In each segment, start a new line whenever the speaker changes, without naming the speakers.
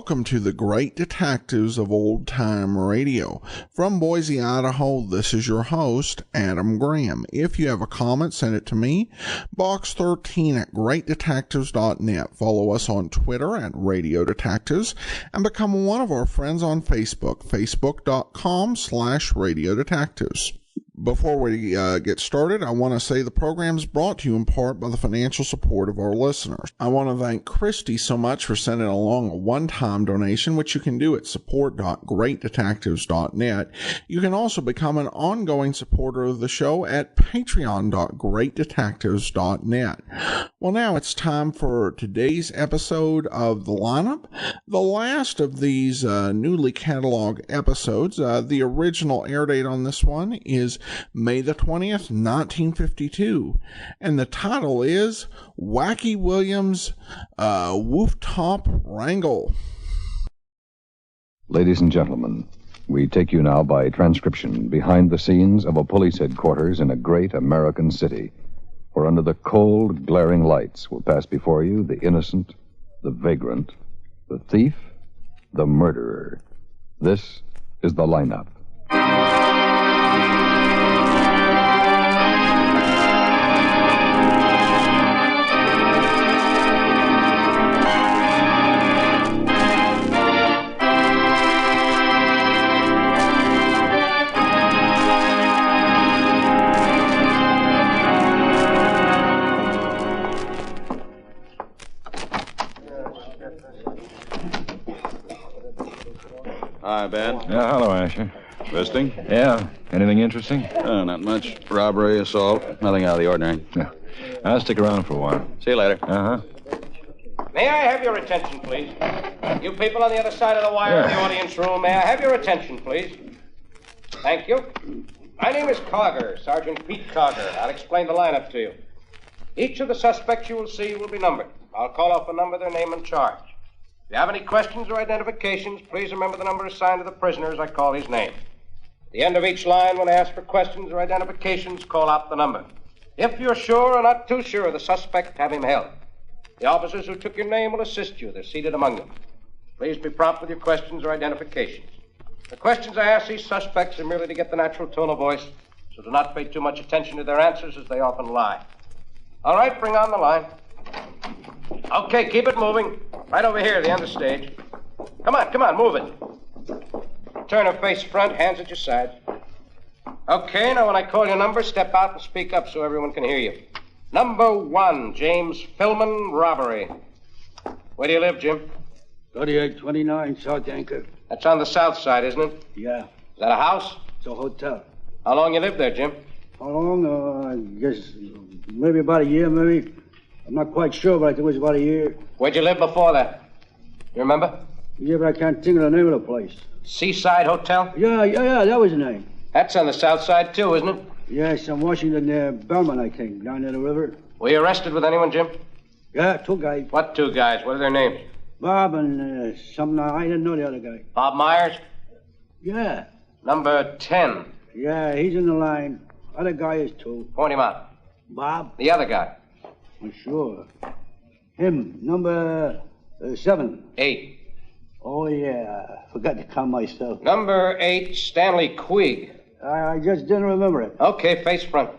welcome to the Great Detectives of Old Time Radio. From Boise, Idaho, this is your host, Adam Graham. If you have a comment, send it to me, box13@greatdetectives.net. Follow us on Twitter at Radio Detectives, and become one of our friends on Facebook, facebook.com/Radio Detectives. Before we get started, I want to say the program is brought to you in part by the financial support of our listeners. I want to thank Christy so much for sending along a one-time donation, which you can do at support.greatdetectives.net. You can also become an ongoing supporter of the show at patreon.greatdetectives.net. Well, now it's time for today's episode of The Lineup. The last of these newly cataloged episodes. The original air date on this one is May the 20th, 1952, and the title is Wacky Williams' Wooftop Wrangle.
Ladies and gentlemen, we take you now by transcription behind the scenes of a police headquarters in a great American city, where under the cold, glaring lights will pass before you the innocent, the vagrant, the thief, the murderer. This is The Lineup.
Hi, Ben.
Yeah, hello, Asher.
Visiting?
Yeah. Anything interesting?
Not much. Robbery, assault, nothing out of the ordinary.
Yeah. I'll stick around for a while.
See you later.
Uh-huh.
May I have your attention, please? You people on the other side of the wire in the audience room, may I have your attention, please? Thank you. My name is Carger, Sergeant Pete Carger. I'll explain the lineup to you. Each of the suspects you will see will be numbered. I'll call off a number, their name, and charge. If you have any questions or identifications, please remember the number assigned to the prisoner as I call his name. At the end of each line, when I ask for questions or identifications, call out the number. If you're sure or not too sure of the suspect, have him held. The officers who took your name will assist you. They're seated among them. Please be prompt with your questions or identifications. The questions I ask these suspects are merely to get the natural tone of voice, so do not pay too much attention to their answers, as they often lie. All right, bring on the line. Okay, keep it moving. Right over here, the end of the stage. Come on, move it. Turn her face front, hands at your sides. Okay, now when I call your number, step out and speak up so everyone can hear you. Number 1, James Philman, robbery. Where do you live, Jim?
3829 South Anchor.
That's on the south side, isn't it?
Yeah,
Is that a house?
it's a hotel.
How long you lived there, Jim?
How long? I guess maybe about a year, maybe. I'm not quite sure, but I think it was about a year.
Where'd you live before that? You remember?
Yeah, but I can't think of the name of the place.
Seaside Hotel?
Yeah, that was the name.
That's on the south side, too, isn't it?
Yes, in Washington, near Belmont, I think, down near the river.
Were you arrested with anyone, Jim?
Yeah, 2 guys.
What 2 guys? What are their names?
Bob and something. I didn't know the other guy.
Bob Myers?
Yeah.
Number 10.
Yeah, he's in the line. Other guy is too.
Point him out.
Bob?
The other guy.
I'm sure. Him, number 7.
8.
Oh, yeah. Forgot to count myself.
Number 8, Stanley Quigg.
I just didn't remember it.
Okay, face front.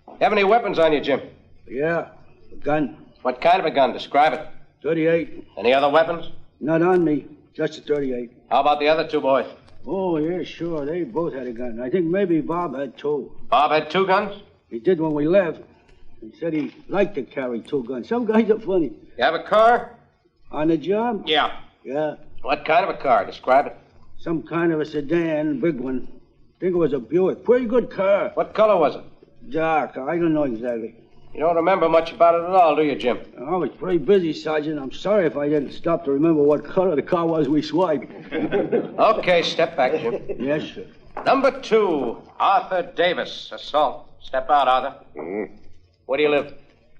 You have any weapons on you, Jim?
Yeah, a gun.
What kind of a gun? Describe it.
38.
Any other weapons?
Not on me. Just a 38.
How about the other 2 boys?
Oh, yeah, sure. They both had a gun. I think maybe Bob had 2.
Bob had 2 guns?
He did when we left. He said he liked to carry 2 guns. Some guys are funny.
You have a car?
On the job?
Yeah.
Yeah.
What kind of a car? Describe it.
Some kind of a sedan, big one. Think it was a Buick. Pretty good car.
What color was it?
Dark. I don't know exactly.
You don't remember much about it at all, do you, Jim?
I was pretty busy, Sergeant. I'm sorry if I didn't stop to remember what color the car was we swiped.
Okay, step back, Jim.
Yes, sir.
Number 2, Arthur Davis, assault. Step out, Arthur. Where do you live?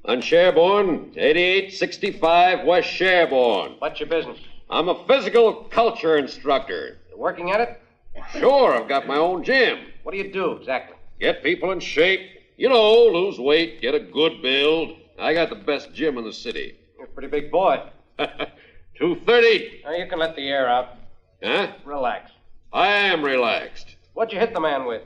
On Sherborne, 8865 West Sherborne.
What's your business?
I'm a physical culture instructor.
You working at it?
Sure, I've got my own gym.
What do you do, exactly?
Get people in shape. You know, lose weight, get a good build. I got the best gym in the city.
You're a pretty big boy.
230.
Now, you can let the air out.
Huh?
Relax.
I am relaxed.
What'd you hit the man with?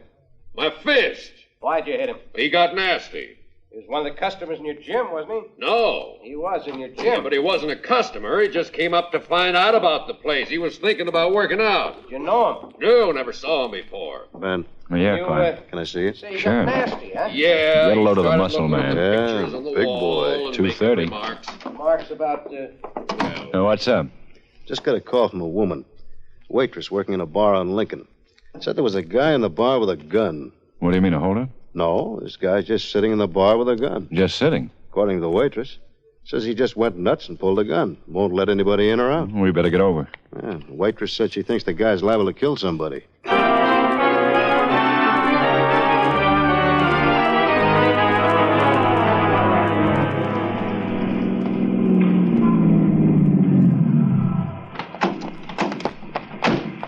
My fist.
Why'd you hit him?
He got nasty.
He was one of the customers in your gym, wasn't he?
No.
He was in your gym.
Yeah, but he wasn't a customer. He just came up to find out about the place. He was thinking about working out.
Did you know him?
No, never saw him before.
Ben,
Yeah,
You,
Clyde.
can I see it?
say you
Sure.
got nasty, huh?
Yeah.
Get a load
he
of the
started
muscle,
looking
man.
at the
Yeah,
pictures on the
big
wall
boy.
and making
230.
remarks.
Mark's about,
What's up?
Just got a call from a woman. Waitress working in a bar on Lincoln. Said there was a guy in the bar with a gun.
What do you mean, a holdup?
No, this guy's just sitting in the bar with a gun.
Just sitting.
According to the waitress. Says he just went nuts and pulled a gun. Won't let anybody in or out.
We better get over.
Yeah, the waitress said she thinks the guy's liable to kill somebody.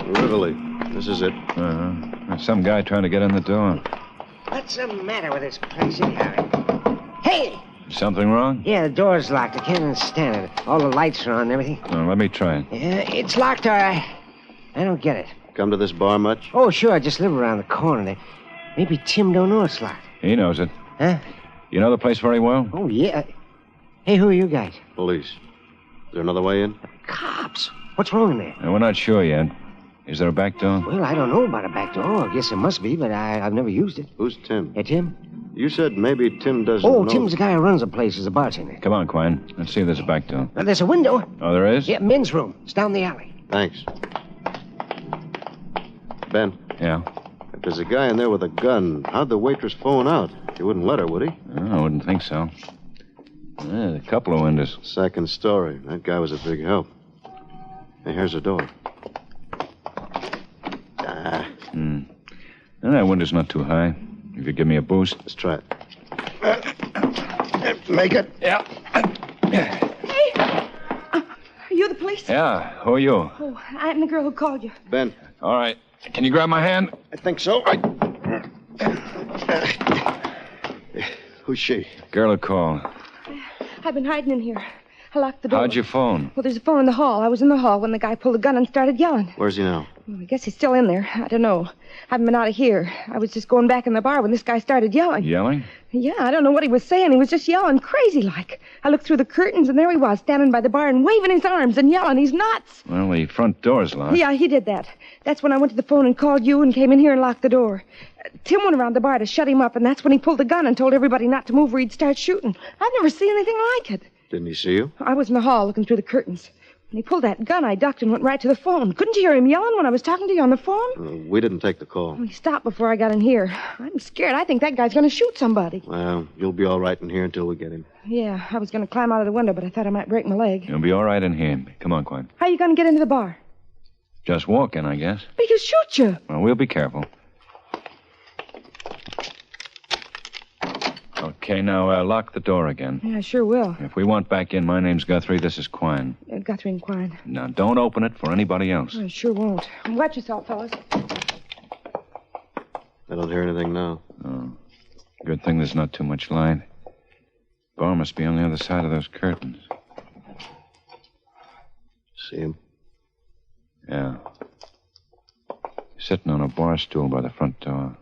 Rivoli, this is it.
There's some guy trying to get in the door.
What's the matter with this place, Harry? Hey!
Something wrong?
Yeah, the door's locked. I can't understand it. All the lights are on and everything.
Let me try it.
Yeah, it's locked, all right. I don't get it.
Come to this bar much?
Oh, sure, I just live around the corner there. Maybe Tim don't know it's locked.
He knows it.
Huh?
You know the place very well?
Oh, yeah. Hey, who are you guys?
Police. Is there another way in?
Cops. What's wrong in there?
We're not sure yet. Is there a back door?
Well, I don't know about a back door. I guess there must be, but I've never used it.
Who's Tim?
Hey, Tim?
You said maybe Tim doesn't
Oh,
know.
Tim's the guy who runs the place as a bartender.
Come on, Quine. Let's see if there's a back door.
There's a window.
Oh, there is?
Yeah, men's room. It's down the alley.
Thanks. Ben,
Yeah.
if there's a guy in there with a gun, how'd the waitress phone out? He wouldn't let her, would he?
I wouldn't think so. A couple of windows.
Second story. That guy was a big help. Hey, here's the door.
That window's not too high. You could give me a boost.
Let's try it. Make it.
Yeah.
Are you the police?
Yeah. Who are you?
Oh, I'm the girl who called you.
Ben,
All right. Can you grab my hand?
I think so. Who's she?
Girl who called.
I've been hiding in here. I locked the door.
How'd you phone?
Well, there's a phone in the hall. I was in the hall when the guy pulled a gun and started yelling.
Where's he now?
Well, I guess he's still in there. I don't know. Haven't been out of here. I was just going back in the bar when this guy started yelling.
Yelling?
Yeah, I don't know what he was saying. He was just yelling crazy like. I looked through the curtains, and there he was, standing by the bar and waving his arms and yelling. He's nuts.
Well, the front door's locked.
Yeah, he did that. That's when I went to the phone and called you and came in here and locked the door. Tim went around the bar to shut him up, and that's when he pulled the gun and told everybody not to move or he'd start shooting. I've never seen anything like it.
Didn't he see you?
I was in the hall looking through the curtains. When he pulled that gun, I ducked and went right to the phone. Couldn't you hear him yelling when I was talking to you on the phone?
We didn't take the call.
He stopped before I got in here. I'm scared. I think that guy's going to shoot somebody.
Well, you'll be all right in here until we get him.
Yeah, I was going to climb out of the window, but I thought I might break my leg.
You'll be all right in here. Come on, Quine.
How are you going to get into the bar?
Just walk in, I guess.
But he'll shoot you.
Well, we'll be careful. Okay, now lock the door again.
Yeah, I sure will.
If we want back in, my name's Guthrie. This is Quine.
Guthrie and Quine.
Now, don't open it for anybody else.
I sure won't. Watch yourself, fellas.
I don't hear anything now.
Oh, good thing there's not too much light. Bar must be on the other side of those curtains.
See him?
Yeah. He's sitting on a bar stool by the front door.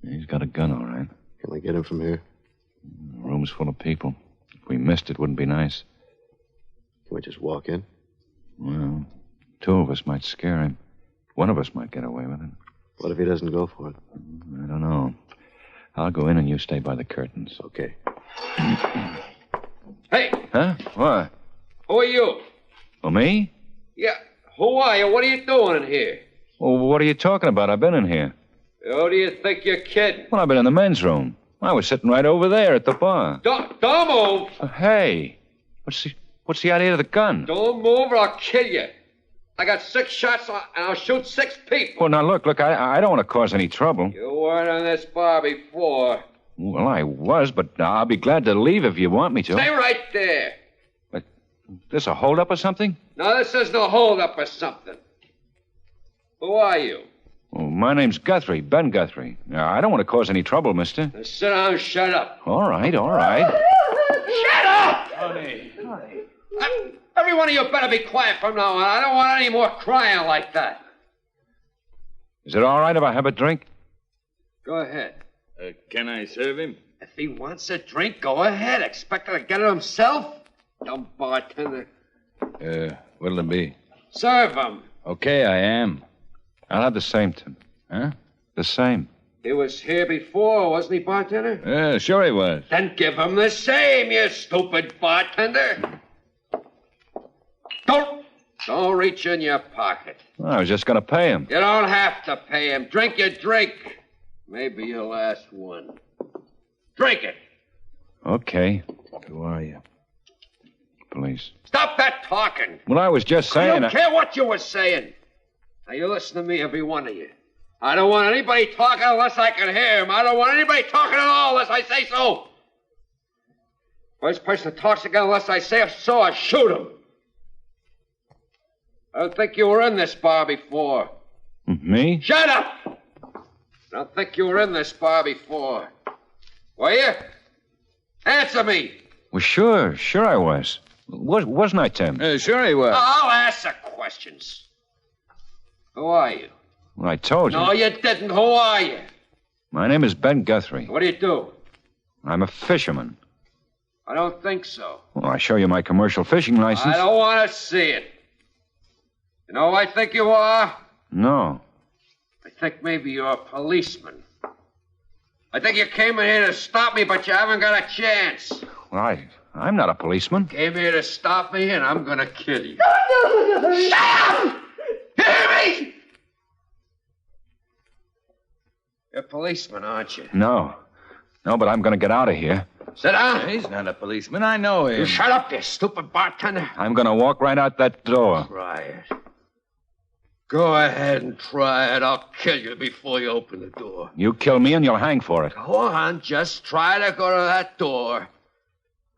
He's got a gun, all right.
Can we get him from here?
The room's full of people. If we missed it, wouldn't be nice.
Can we just walk in?
Well, two of us might scare him. One of us might get away with it.
What if he doesn't go for it?
I don't know. I'll go in and you stay by the curtains.
Okay.
Hey,
Huh? What?
who are you?
Oh, me?
Yeah, who are you? What are you doing in here?
Well, what are you talking about? I've been in here.
Who do you think you're kidding?
Well, I've been in the men's room. I was sitting right over there at the bar.
Don't move!
Hey, what's the idea of the gun?
Don't move or I'll kill you. I got 6 shots and I'll shoot 6 people.
Well, now, look, I don't want to cause any trouble.
You weren't on this bar before.
Well, I was, but I'll be glad to leave if you want me to.
Stay right there.
But this a holdup or something?
No, this isn't a holdup or something. Who are you?
Well, my name's Guthrie, Ben Guthrie. I don't want to cause any trouble, mister.
Now sit down and shut up.
All right, all right.
Shut up!
Honey.
Every one of you better be quiet from now on. I don't want any more crying like that.
Is it all right if I have a drink?
Go ahead.
Can I serve him?
If he wants a drink, go ahead. Expecting to get it himself? Dumb bartender.
What'll it be?
Serve him.
Okay, I am. I'll have the same, Tim. Huh? The same.
He was here before, wasn't he, bartender?
Yeah, sure he was.
Then give him the same, you stupid bartender. Don't reach in your pocket.
Well, I was just going to pay him.
You don't have to pay him. Drink your drink. Maybe your last one. Drink it.
Okay. Who are you? Police.
Stop that talking.
Well, I was just saying...
I don't care what you were saying. Now, you listen to me, every one of you. I don't want anybody talking unless I can hear him. I don't want anybody talking at all unless I say so. First person that talks again unless I say so, I shoot him. I don't think you were in this bar before.
Me?
Shut up! I don't think you were in this bar before. Were you? Answer me.
Well, sure I was. Wasn't I, Tim?
Sure he was.
I'll answer questions. Who are you?
Well, I told you.
No, you didn't. Who are you?
My name is Ben Guthrie.
What do you do?
I'm a fisherman.
I don't think so.
Well, I show you my commercial fishing license.
I don't want to see it. You know who I think you are?
No.
I think maybe you're a policeman. I think you came in here to stop me, but you haven't got a chance.
Well, I'm not a policeman.
Came here to stop me, and I'm gonna kill you. Shut up! You hear me? You're a policeman, aren't you?
No, but I'm going to get out of here.
Sit down.
He's not a policeman. I know him.
You shut up, you stupid bartender.
I'm going to walk right out that door.
Try it. Go ahead and try it. I'll kill you before you open the door.
You kill me and you'll hang for it.
Go on, just try to go to that door.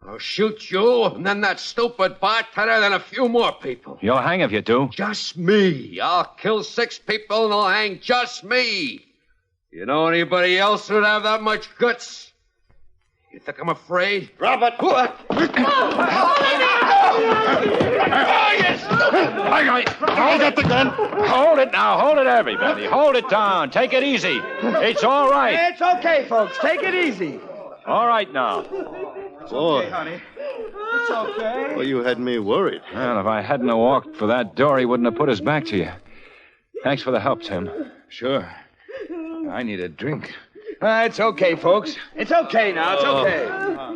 I'll shoot you, and then that stupid bartender, then a few more people.
You'll hang if you do.
Just me. I'll kill 6 people, and they'll hang just me. You know anybody else who'd have that much guts? You think I'm afraid?
Drop it.
What?
I got the gun.
Hold it now. Hold it, everybody. Hold it down. Take it easy. It's all right.
It's okay, folks. Take it easy.
All right now.
Boy.
Honey. It's okay.
Well, you had me worried.
Well, if I hadn't have walked for that door, he wouldn't have put his back to you. Thanks for the help, Tim.
Sure. I need a drink. It's okay, folks.
It's okay now. It's okay.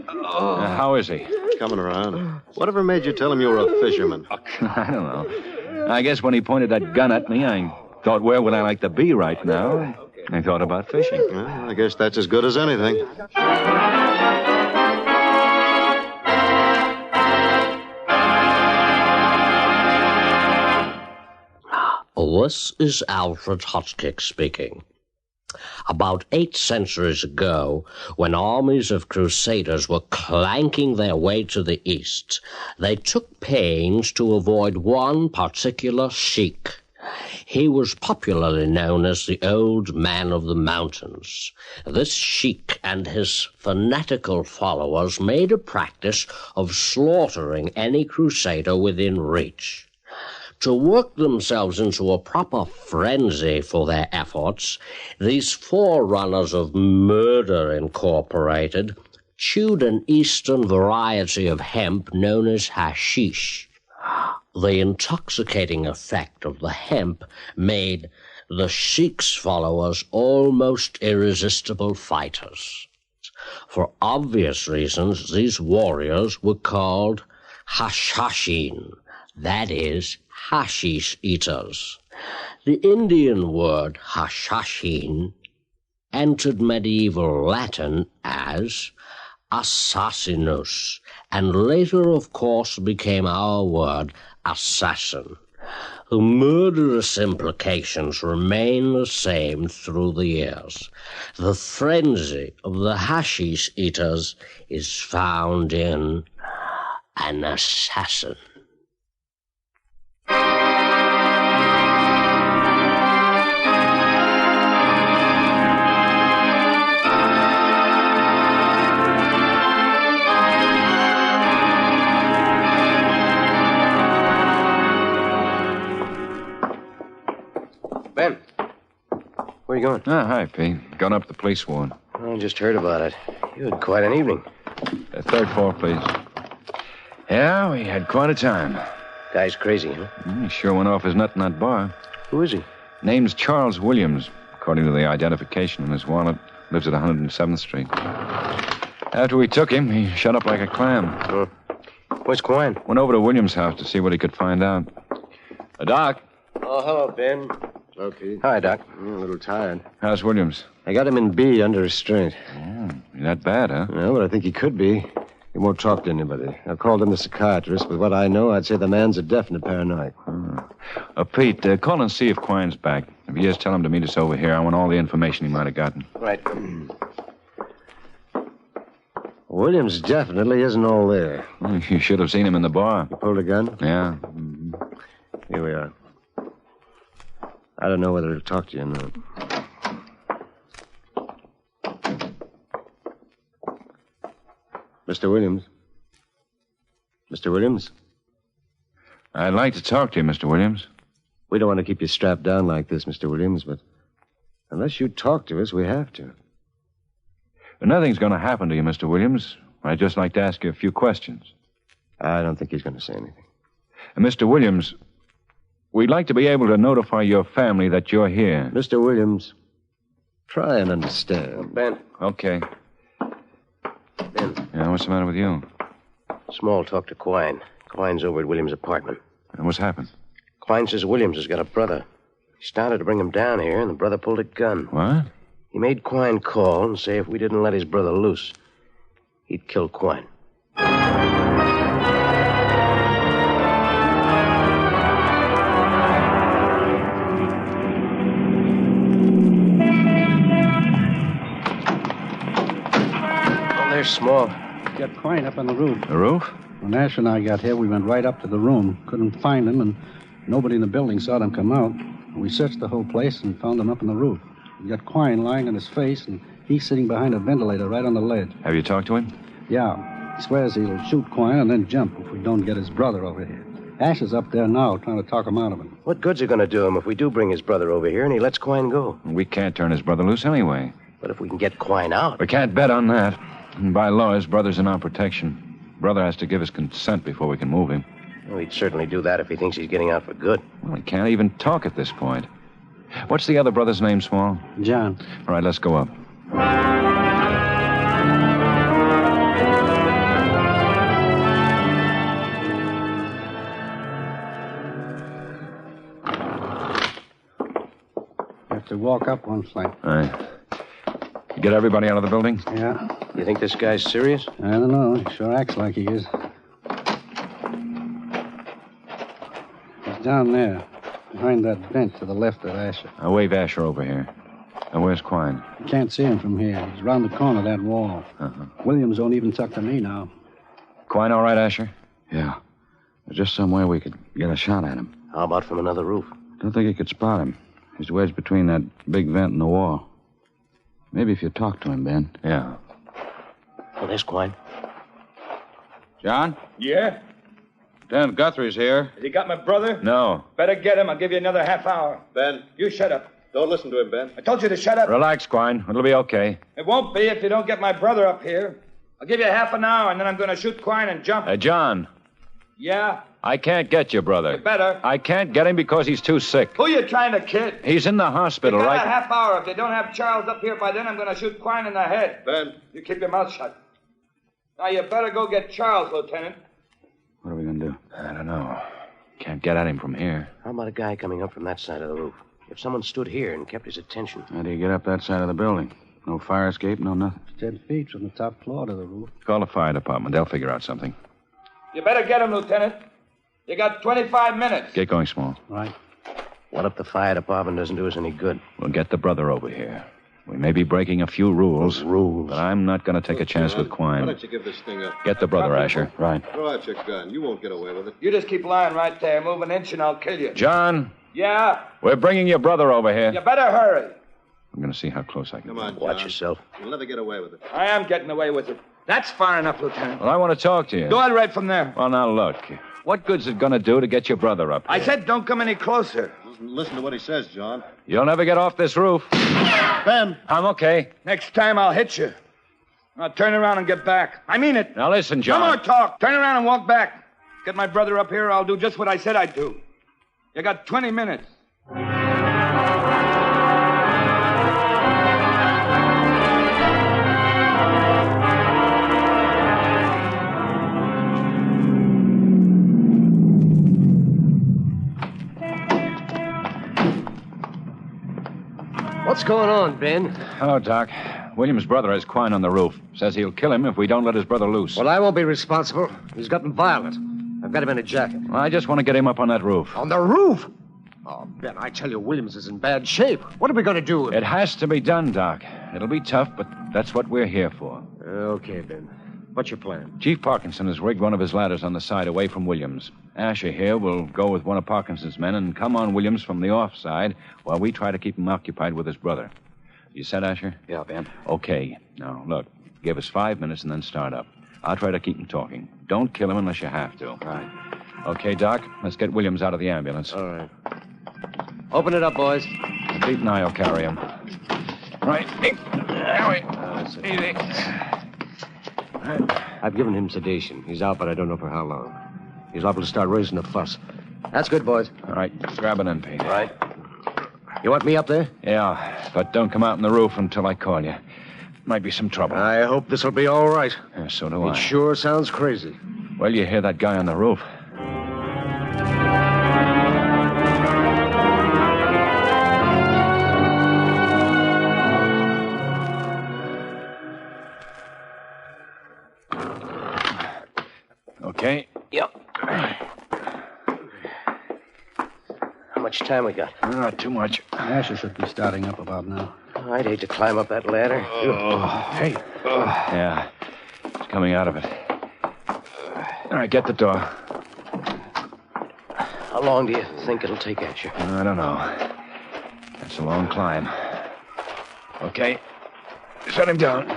How is he?
Coming around. Whatever made you tell him you were a fisherman?
I don't know. I guess when he pointed that gun at me, I thought, where would I like to be right now? I thought about fishing.
Well, I guess that's as good as anything.
This is Alfred Hotchkiss speaking. About 8 centuries ago, when armies of crusaders were clanking their way to the east, they took pains to avoid one particular sheik. He was popularly known as the Old Man of the Mountains. This sheik and his fanatical followers made a practice of slaughtering any crusader within reach. To work themselves into a proper frenzy for their efforts, these forerunners of Murder Incorporated chewed an eastern variety of hemp known as hashish. The intoxicating effect of the hemp made the Sheikh's followers almost irresistible fighters. For obvious reasons, these warriors were called hashashin, that is, hashish eaters. The Indian word hashashin entered medieval Latin as assassinus, and later, of course, became our word assassin. The murderous implications remain the same through the years. The frenzy of the hashish eaters is found in an assassin.
Ben, where are you going?
Hi, Pete. Going up the police ward.
I just heard about it. You had quite an evening.
Third floor, please. Yeah, we had quite a time.
Guy's crazy, huh?
He sure went off his nut in that bar.
Who is he?
Name's Charles Williams, according to the identification in his wallet. Lives at 107th Street. After we took him, he shut up like a clam.
Where's Quine?
Went over to Williams' house to see what he could find out. Doc.
Oh, hello, Ben.
Hello, Pete.
Hi, Doc.
I'm a little tired.
How's Williams?
I got him in B under restraint.
Oh, that bad, huh?
No, but I think he could be. He won't talk to anybody. I called in the psychiatrist. With what I know, I'd say the man's a definite paranoid.
Pete, call and see if Quine's back. If he is, tell him to meet us over here. I want all the information he might have gotten.
Right. Williams definitely isn't all there.
Well, you should have seen him in the bar.
You pulled a gun?
Yeah.
Here we are. I don't know whether he'll talk to you or not. Mr. Williams? Mr. Williams?
I'd like to talk to you, Mr. Williams.
We don't want to keep you strapped down like this, Mr. Williams, but unless you talk to us, we have to.
Nothing's going to happen to you, Mr. Williams. I'd just like to ask you a few questions.
I don't think he's going to say anything.
Mr. Williams, we'd like to be able to notify your family that you're here.
Mr. Williams, try and understand. Ben.
Okay.
Ben.
Yeah, what's the matter with you?
Small talk to Quine. Quine's over at Williams' apartment.
And what's happened?
Quine says Williams has got a brother. He started to bring him down here, and the brother pulled a gun.
What?
He made Quine call and say if we didn't let his brother loose, he'd kill Quine. Oh, there's Small.
Got Quine up on the roof.
The roof?
When Ash and I got here, we went right up to the room. Couldn't find him, and nobody in the building saw them come out. We searched the whole place and found him up on the roof. We got Quine lying on his face, and he's sitting behind a ventilator right on the ledge.
Have you talked to him?
Yeah. He swears he'll shoot Quine and then jump if we don't get his brother over here. Ash is up there now trying to talk him out of him.
What good's it going to do him if we do bring his brother over here and he lets Quine go?
We can't turn his brother loose anyway.
But if we can get Quine out...
We can't bet on that. And by law, his brother's in our protection. Brother has to give his consent before we can move him.
Well, he'd certainly do that if he thinks he's getting out for good.
Well, he can't even talk at this point. What's the other brother's name, Small?
John.
All right, let's go up.
You have to walk up one flight.
All right. You get everybody out of the building?
Yeah.
You think this guy's serious?
I don't know. He sure acts like he is. He's down there, behind that vent to the left of Asher.
I'll wave Asher over here. Now, where's Quine?
You can't see him from here. He's around the corner of that wall. Williams don't even talk to me now.
Quine all right, Asher?
Yeah. There's just some way we could get a shot at him.
How about from another roof?
Don't think you could spot him. He's wedged between that big vent and the wall. Maybe if you talk to him, Ben.
Yeah.
Oh, there's Quine.
John?
Yeah?
Lieutenant Guthrie's here.
Has he got my brother?
No.
Better get him. I'll give you another half hour.
Ben.
You shut up.
Don't listen to him, Ben.
I told you to shut up.
Relax, Quine. It'll be okay.
It won't be if you don't get my brother up here. I'll give you half an hour, and then I'm going to shoot Quine and jump.
John.
Yeah?
I can't get your brother.
You better.
I can't get him because he's too sick.
Who you trying to kid?
He's in the hospital,
You got
right?
a half hour. If they don't have Charles up here by then, I'm going to shoot Quine in the head.
Ben.
You keep your mouth shut. Now, you better go get Charles, Lieutenant.
What are we going to do?
I don't know. Can't get at him from here.
How about a guy coming up from that side of the roof? If someone stood here and kept his attention.
How do you get up that side of the building? No fire escape, no nothing.
10 feet from the top floor to the roof.
Call the fire department. They'll figure out something.
You better get him, Lieutenant. You got 25 minutes.
Get going, Small.
Right.
What if the fire department doesn't do us any good?
We'll get the brother over here. We may be breaking a few rules.
Rules?
But I'm not going to take a chance with
Why
Quine.
don't you give this thing up?
Get the brother, Asher.
Right.
Throw out your gun. You won't get away with it.
You just keep lying right there. Move an inch and I'll kill you.
John,
Yeah?
we're bringing your brother over here.
You better hurry.
I'm going to see how close I can
Come
get.
on, John.
Watch yourself.
You'll never get away with it.
I am getting away with it. That's far enough, Lieutenant.
Well, I want to talk to you.
Go on right from there.
Well, now, look. What good's it going to do to get your brother up here?
I said don't come any closer.
Listen to what he says, John.
You'll never get off this roof.
Ben!
I'm okay.
Next time I'll hit you. Now turn around and get back. I mean it.
Now listen, John.
No more talk. Turn around and walk back. Get my brother up here, I'll do just what I said I'd do. You got 20 minutes.
What's going on, Ben?
Oh, Doc. William's brother has Quine on the roof. Says he'll kill him if we don't let his brother loose.
Well, I won't be responsible. He's gotten violent. I've got him in a jacket.
Well, I just want to get him up on that roof.
On the roof? Oh, Ben, I tell you, Williams is in bad shape. What are we going to do with him?
It has to be done, Doc. It'll be tough, but that's what we're here for.
Okay, Ben. What's your plan?
Chief Parkinson has rigged one of his ladders on the side away from Williams. Asher here will go with one of Parkinson's men and come on Williams from the off side while we try to keep him occupied with his brother. You set, Asher?
Yeah, Ben.
Okay. Now, look, give us 5 minutes and then start up. I'll try to keep him talking. Don't kill him unless you have to.
Right.
Okay, Doc, let's get Williams out of the ambulance.
All right. Open it up, boys.
Pete and I will carry him. Right. Easy.
I've given him sedation. He's out, but I don't know for how long. He's liable to start raising a fuss. That's good, boys.
All right, grab it in, Pete.
Right. You want me up there?
Yeah, but don't come out on the roof until I call you. Might be some trouble.
I hope this'll be all right.
Yeah, so do I.
It sure sounds crazy.
Well, you hear that guy on the roof. Okay.
Yep. How much time we got?
Not too much.
Asher should be starting up about now.
I'd hate to climb up that ladder.
Hey. Yeah, it's coming out of it. All right, get the door.
How long do you think it'll take, Asher?
I don't know. That's a long climb. Okay. Set him down.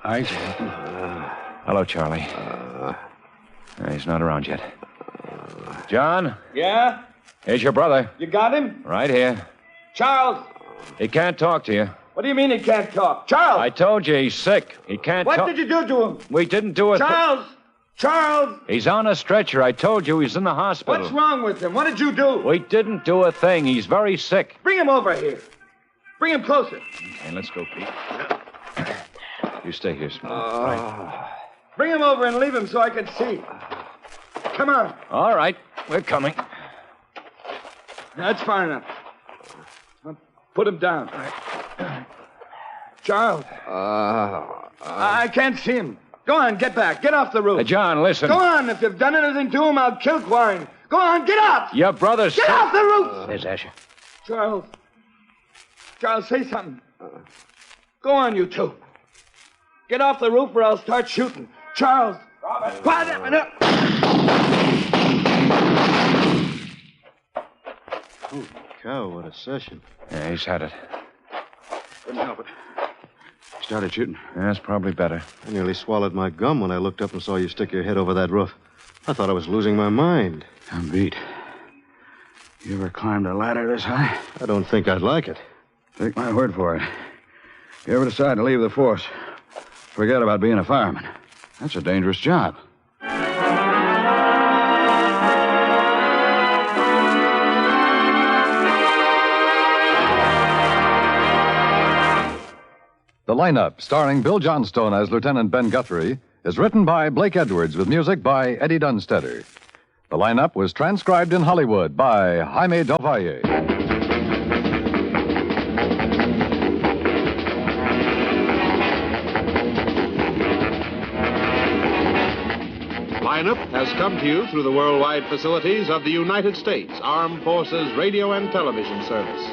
I see.
Hello, Charlie. He's not around yet. John?
Yeah?
Here's your brother.
You got him?
Right here.
Charles!
He can't talk to you.
What do you mean he can't talk? Charles!
I told you he's sick. He can't talk.
What did you do to him?
We didn't do it.
Charles! Charles!
He's on a stretcher. I told you he's in the hospital.
What's wrong with him? What did you do?
We didn't do a thing. He's very sick.
Bring him over here. Bring him closer.
Okay, let's go, Pete. You stay here, Small. Right.
Bring him over and leave him so I can see. Come on.
All right, we're coming.
That's far enough. Put him down. Charles. I can't see him. Go on, get back. Get off the roof.
John, listen.
Go on. If you've done anything to him, I'll kill Quine. Go on, get up.
Your brother's
Get
sick.
off the roof.
There's Asher.
Charles. Charles, say something. Go on, you two. Get off the roof or I'll start shooting. Charles. Robert. What?
Holy cow, what a session.
Yeah, he's had it.
Couldn't help it. He started shooting.
Yeah, that's probably better.
I nearly swallowed my gum when I looked up and saw you stick your head over that roof. I thought I was losing my mind.
I'm beat. You ever climbed a ladder this high?
I don't think I'd like it.
Take my word for it. If you ever decide to leave the force, forget about being a fireman. That's a dangerous job.
The lineup, starring Bill Johnstone as Lieutenant Ben Guthrie, is written by Blake Edwards with music by Eddie Dunstetter. The lineup was transcribed in Hollywood by Jaime Del Valle.
Lineup has come to you through the worldwide facilities of the United States Armed Forces Radio and Television Service.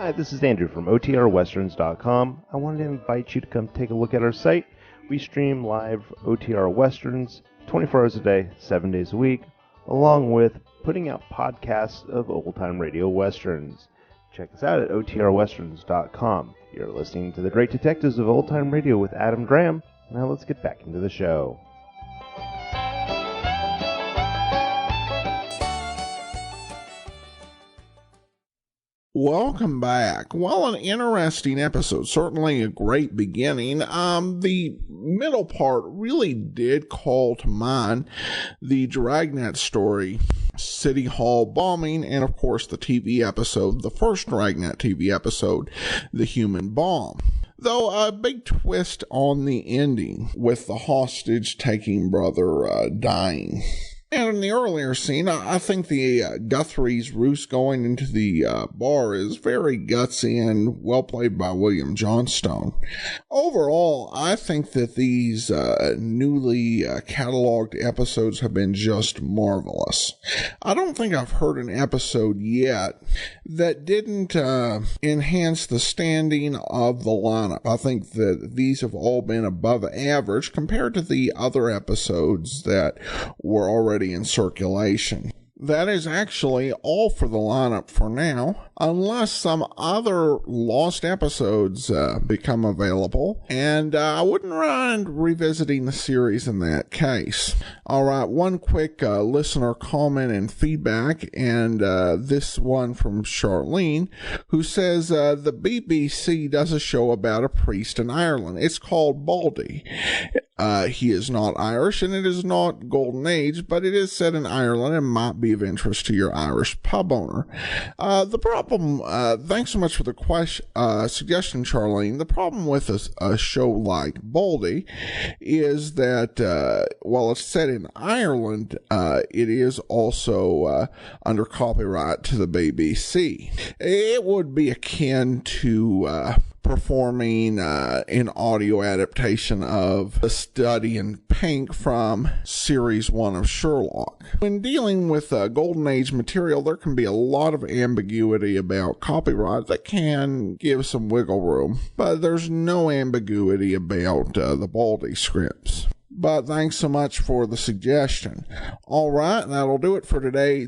Hi, this is Andrew from OTRWesterns.com. I wanted to invite you to come take a look at our site. We stream live OTR Westerns 24 hours a day, 7 days a week, along with putting out podcasts of old-time radio westerns. Check us out at OTRWesterns.com. You're listening to The Great Detectives of Old Time Radio with Adam Graham. Now let's get back into the show.
Welcome back. Well, an interesting episode. Certainly a great beginning. The middle part really did call to mind the Dragnet story, City Hall bombing, and of course the TV episode, the first Dragnet TV episode, The Human Bomb. Though a big twist on the ending with the hostage-taking brother dying. And in the earlier scene, I think the Guthrie's ruse going into the bar is very gutsy and well played by William Johnstone. Overall, I think that these newly cataloged episodes have been just marvelous. I don't think I've heard an episode yet that didn't enhance the standing of the lineup. I think that these have all been above average compared to the other episodes that were already in circulation. That is actually all for the lineup for now, unless some other lost episodes become available, and I wouldn't mind revisiting the series in that case. Alright, one quick listener comment and feedback, and this one from Charlene, who says the BBC does a show about a priest in Ireland. It's called Baldy. He is not Irish, and it is not Golden Age, but it is set in Ireland and might be of interest to your Irish pub owner. The problem, thanks so much for the suggestion, Charlene. The problem with a show like Baldy is that while it's set in Ireland, it is also under copyright to the BBC. It would be akin to performing an audio adaptation of A Study in Pink from Series 1 of Sherlock. When dealing with Golden Age material, there can be a lot of ambiguity about copyright that can give some wiggle room, but there's no ambiguity about the Baldy scripts. But thanks so much for the suggestion. All right, that'll do it for today.